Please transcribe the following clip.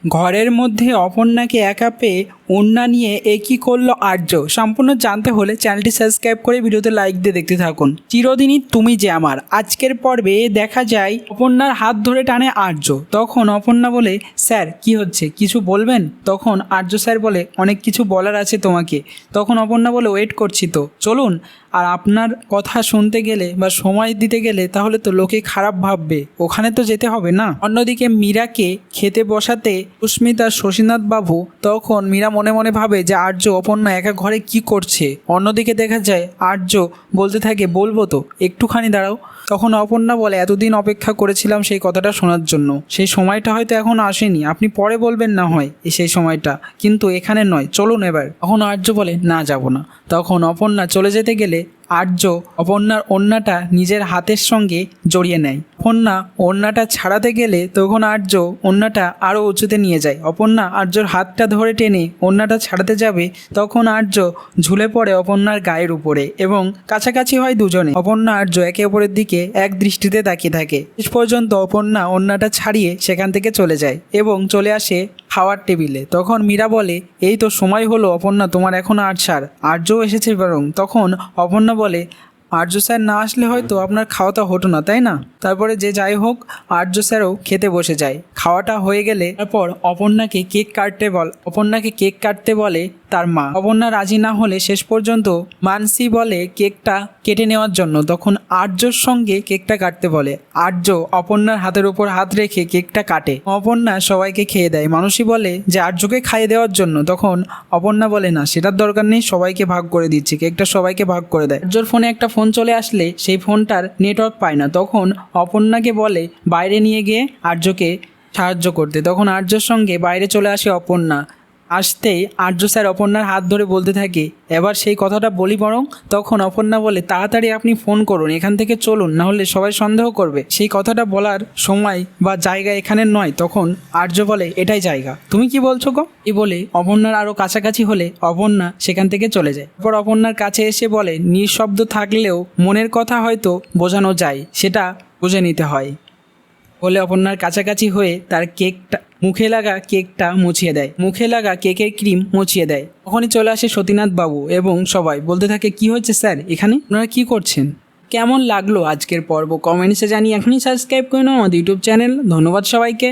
ঘরের মধ্যে অপর্ণাকে একা পেয়ে ওড়না নিয়ে একই করলো আর্য। সম্পূর্ণ জানতে হলে চ্যানেলটি সাবস্ক্রাইব করে ভিডিওতে লাইক দিয়ে দেখতে থাকুন। চিরদিনই তুমি যে আমার। আজকের পর্বে দেখা যায় অপর্ণার হাত ধরে টানে আর্য। তখন অপর্ণা বলে, স্যার কি হচ্ছে, কিছু বলবেন? তখন আর্য স্যার বলে, অনেক কিছু বলার আছে তোমাকে। তখন অপর্ণা বলে, ওয়েট করছি তো, চলুন। আর আপনার কথা শুনতে গেলে বা সময় দিতে গেলে তাহলে তো লোকে খারাপ ভাববে, ওখানে তো যেতে হবে না। অন্যদিকে মীরাকে খেতে বসাতে সুস্মিতা শশীনাথ বাবু, তখন মীরা মনে মনে ভাবে যে আর্য অপর্ণা একা ঘরে কি করছে। অন্যদিকে দেখা যায় আর্য বলতে থাকে, বলবো তো, একটুখানি দাঁড়াও। তখন অপর্ণা বলে, এতদিন অপেক্ষা করেছিলাম সেই কথাটা শোনার জন্য, সেই সময়টা হয়তো এখন আসেনি, আপনি পরে বলবেন না হয় সেই সময়টা, কিন্তু এখানে নয়, চলুন এবার। তখন আর্য বলে, না যাব না। তখন অপর্ণা চলে যেতে গেলে আর্য অপর্ণার ওড়নাটা নিজের হাতের সঙ্গে জড়িয়ে নেয়। অপর্ণা ওড়নাটা ছাড়াতে গেলে তখন আর্য ওড়নাটা আরও উঁচুতে নিয়ে যায়। অপর্ণা আর্যর হাতটা ধরে টেনে ওড়নাটা ছাড়াতে যাবে, তখন আর্য ঝুলে পড়ে অপর্ণার গায়ের উপরে এবং কাছাকাছি হয় দুজনে। অপর্ণা আর্য একে অপরের দিকে এক দৃষ্টিতে তাকিয়ে থাকে। শেষ পর্যন্ত অপর্ণা ওড়নাটা ছাড়িয়ে সেখান থেকে চলে যায় এবং চলে আসে খাওয়ার টেবিলে। তখন মীরা বলে, এই তো সময় হলো অপর্ণা, তোমার এখন আর ছাড়, আর্যও এসেছে বরং। তখন অপর্ণা বলে, আর্য স্যার না আসলে হয়তো আপনার খাওয়াটা হতো না, তাই না? তারপরে যে যাই হোক, আর্য স্যারও খেতে বসে যায়। খাওয়াটা হয়ে গেলে তারপর অপর্ণাকে কেক কাটতে বলে তার মা। অপর্ণা রাজি না হলে শেষ পর্যন্ত মানসি বলে কেকটা কেটে নেওয়ার জন্য। তখন আর্যর সঙ্গে কেকটা কাটতে বলে। আর্য অপর্ণার হাতের উপর হাত রেখে কেকটা কাটে। অপর্ণা সবাইকে খেয়ে দেয়। মানসী বলে যে আর্যকে খাইয়ে দেওয়ার জন্য। তখন অপর্ণা বলে, না, সেটার দরকার নেই, সবাইকে ভাগ করে দিচ্ছি, কেকটা সবাইকে ভাগ করে দেয়। আর্যর ফোনে একটা ফোন চলে আসলে সেই ফোনটার নেটওয়ার্ক পায় না। তখন অপর্ণাকে বলে বাইরে নিয়ে গিয়ে আর্যকে সাহায্য করতে। তখন আর্যর সঙ্গে বাইরে চলে আসে অপর্ণা। আসতেই আর্য স্যার অপর্ণার হাত ধরে বলতে থাকে, এবার সেই কথাটা বলি বরং। তখন অপর্ণা বলে, তাড়াতাড়ি আপনি ফোন করুন, এখান থেকে চলুন, না হলে সবাই সন্দেহ করবে। সেই কথাটা বলার সময় বা জায়গা এখানে নয়। তখন আর্য বলে, এটাই জায়গা, তুমি কি বলছো গো? এই বলে অপর্ণার আরও কাছাকাছি হলে অপর্ণা সেখান থেকে চলে যায়। তারপর অপর্ণার কাছে এসে বলে, নিঃশব্দ থাকলেও মনের কথা হয়তো বোঝানো যায়, সেটা বুঝে নিতে হয় বলে অপর্ণার কাছাকাছি হয়ে তার মুখে লাগা কেকের ক্রিম মুছিয়ে দেয়। তখনই চলে আসে সতীনাথ বাবু এবং সবাই বলতে থাকে, কি হচ্ছে স্যার, এখানে আপনারা কি করছেন? কেমন লাগলো আজকের পর্ব কমেন্টসে জানিয়ে এখনই সাবস্ক্রাইব করে নাও আমাদের ইউটিউব চ্যানেল। ধন্যবাদ সবাইকে।